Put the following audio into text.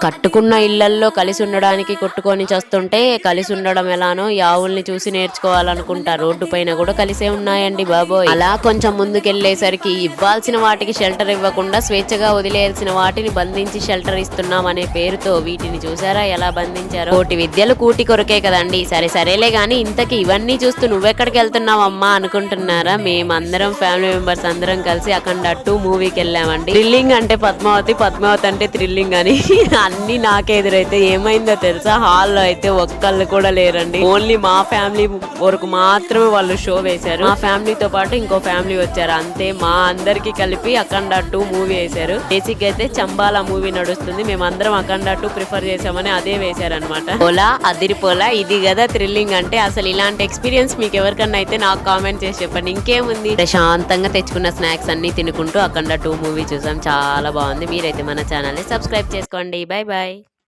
కట్టుకున్న ఇళ్లల్లో కలిసి ఉండడానికి కొట్టుకొని చస్తుంటే కలిసి ఉండడం ఎలానో ఈ ఆవుల్ని చూసి నేర్చుకోవాలనుకుంటా. రోడ్డు పైన కూడా కలిసే ఉన్నాయండి బాబోయ్. అలా కొంచెం ముందుకెళ్లేసరికి ఇవ్వాల్సిన వాటికి షెల్టర్ ఇవ్వకుండా స్వేచ్ఛగా వదిలేయాల్సిన వాటిని బంధించి షెల్టర్ ఇస్తున్నాం అనే పేరుతో వీటిని చూసారా ఎలా బంధించారో. కోటి విద్యలు కూటి కొరకే కదండి. సరేలే గాని ఇంతకి ఇవన్నీ చూస్తూ నువ్వెక్కడికి వెళ్తున్నావమ్మా అనుకుంటున్నారా? మేమందరం ఫ్యామిలీ మెంబర్స్ అందరం కలిసి అఖండ 2 మూవీకి వెళ్ళామండి. థ్రిల్లింగ్ అంటే పద్మావతి అంటే థ్రిల్లింగ్ అని అన్ని నాకే ఎదురైతే ఏమైందో తెలుసా, హాల్లో అయితే ఒక్కళ్ళు కూడా లేరండి. ఓన్లీ మా ఫ్యామిలీ వరకు మాత్రమే వాళ్ళు షో వేశారు. మా ఫ్యామిలీతో పాటు ఇంకో ఫ్యామిలీ వచ్చారు అంతే. మా అందరికి కలిపి అఖండ 2 మూవీ వేశారు. బేసిక్ అయితే చంబాల మూవీ నడుస్తుంది, మేమందరం అఖండ 2 ప్రిఫర్ చేసామని అదే వేశారనమాట. పోలా అదిరిపోలా, ఇది కదా థ్రిల్లింగ్ అంటే. అసలు ఇలాంటి ఎక్స్పీరియన్స్ మీకు ఎవరికన్నా అయితే నాకు కామెంట్ చేసి చెప్పండి. ఇంకేముంది, ప్రశాంతంగా తెచ్చుకున్న స్నాక్స్ అన్ని తినుకుంటూ అఖండ 2 మూవీ చూసాం. చాలా బాగుంది. మీరైతే మన ఛానల్ ని సబ్స్క్రైబ్ చేసుకోండి. Bye bye.